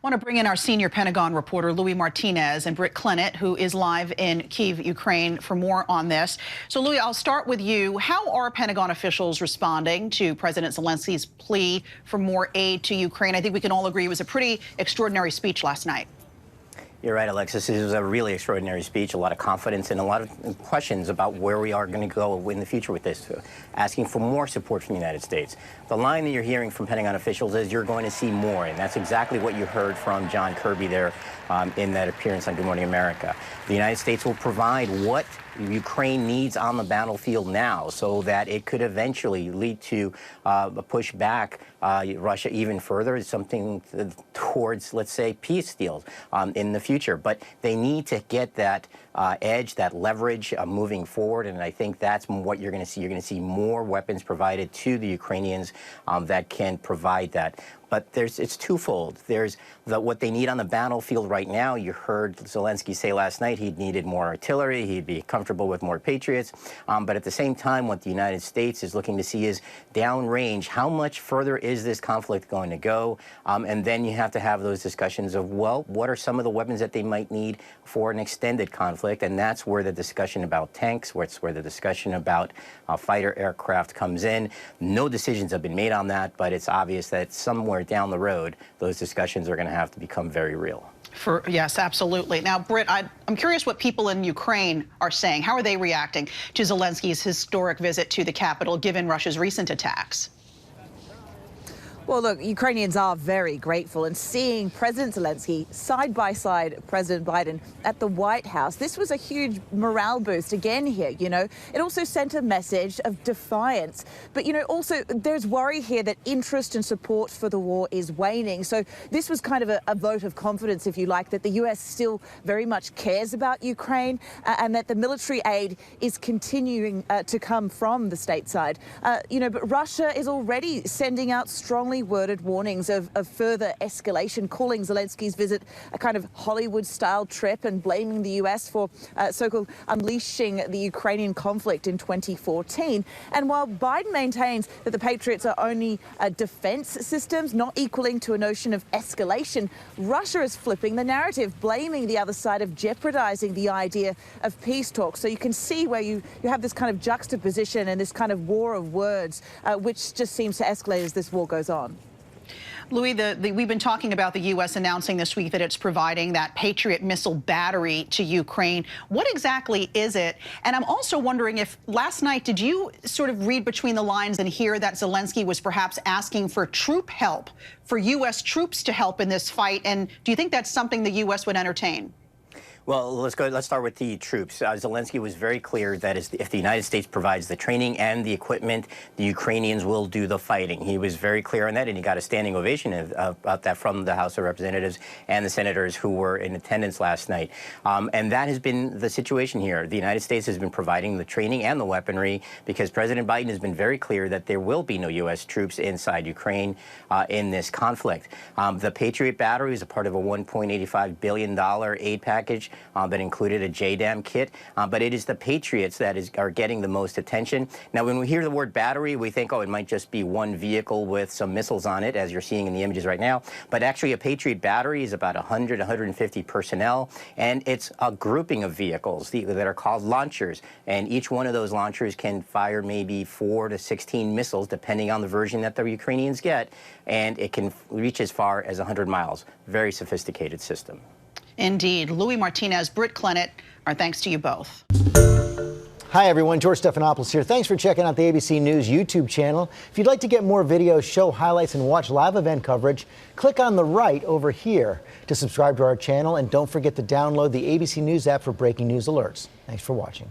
I want to bring in our senior Pentagon reporter, Louis Martinez, and Britt Clennett, who is live in Kyiv, Ukraine, for more on this. So, Louis, I'll start with you. How are Pentagon officials responding to President Zelensky's plea for more aid to Ukraine? I think we can all agree it was a pretty extraordinary speech last night. You're right, Alexis. It was a really extraordinary speech, a lot of confidence and a lot of questions about where we are going to go in the future with this, asking for more support from the United States. The line that you're hearing from Pentagon officials is you're going to see more, and that's exactly what you heard from John Kirby there in that appearance on Good Morning America. The United States will provide what Ukraine needs on the battlefield now so that it could eventually lead to push back Russia even further, something towards, let's say, peace deals in the future. But they need to get that edge, that leverage moving forward, and I think that's what you're going to see. You're going to see more weapons provided to the Ukrainians that can provide that. But it's twofold. There's what they need on the battlefield right now. You heard Zelensky say last night he needed more artillery. He'd be comfortable with more Patriots. But at the same time, what the United States is looking to see is downrange. How much further is this conflict going to go? And then you have to have those discussions of, well, what are some of the weapons that they might need for an extended conflict? And that's where the discussion about tanks, where the discussion about fighter aircraft comes in. No decisions have been made on that, but it's obvious that somewhere down the road, those discussions are going to have to become very real. Yes, absolutely. Now, Britt, I'm curious what people in Ukraine are saying. How are they reacting to Zelensky's historic visit to the capital, given Russia's recent attacks? Well, look, Ukrainians are very grateful, and seeing President Zelensky side by side President Biden at the White House, this was a huge morale boost again here, you know. It also sent a message of defiance. But, you know, also there's worry here that interest and support for the war is waning. So this was kind of a vote of confidence, if you like, that the U.S. still very much cares about Ukraine and that the military aid is continuing to come from the stateside. But Russia is already sending out strongly worded warnings of further escalation, calling Zelensky's visit a kind of Hollywood-style trip and blaming the U.S. for so-called unleashing the Ukrainian conflict in 2014. And while Biden maintains that the Patriots are only defense systems, not equaling to a notion of escalation, Russia is flipping the narrative, blaming the other side of jeopardizing the idea of peace talks. So you can see where you have this kind of juxtaposition and this kind of war of words, which just seems to escalate as this war goes on. Louis, we've been talking about the U.S. announcing this week that it's providing that Patriot missile battery to Ukraine. What exactly is it? And I'm also wondering if last night, did you sort of read between the lines and hear that Zelensky was perhaps asking for troop help, for U.S. troops to help in this fight? And do you think that's something the U.S. would entertain? Well, let's start with the troops. Zelensky was very clear that if the United States provides the training and the equipment, the Ukrainians will do the fighting. He was very clear on that, and he got a standing ovation about that from the House of Representatives and the senators who were in attendance last night. And that has been the situation here. The United States has been providing the training and the weaponry because President Biden has been very clear that there will be no U.S. troops inside Ukraine in this conflict. The Patriot battery is a part of a $1.85 billion aid package that included a JDAM kit, but it is the Patriots that are getting the most attention. Now, when we hear the word battery, we think, oh, it might just be one vehicle with some missiles on it, as you're seeing in the images right now. But actually, a Patriot battery is about 100, 150 personnel, and it's a grouping of vehicles that are called launchers. And each one of those launchers can fire maybe 4 to 16 missiles, depending on the version that the Ukrainians get, and it can reach as far as 100 miles. Very sophisticated system. Indeed. Louis Martinez, Britt Clennett, our thanks to you both. Hi, everyone. George Stephanopoulos here. Thanks for checking out the ABC News YouTube channel. If you'd like to get more videos, show highlights, and watch live event coverage, click on the right over here to subscribe to our channel. And don't forget to download the ABC News app for breaking news alerts. Thanks for watching.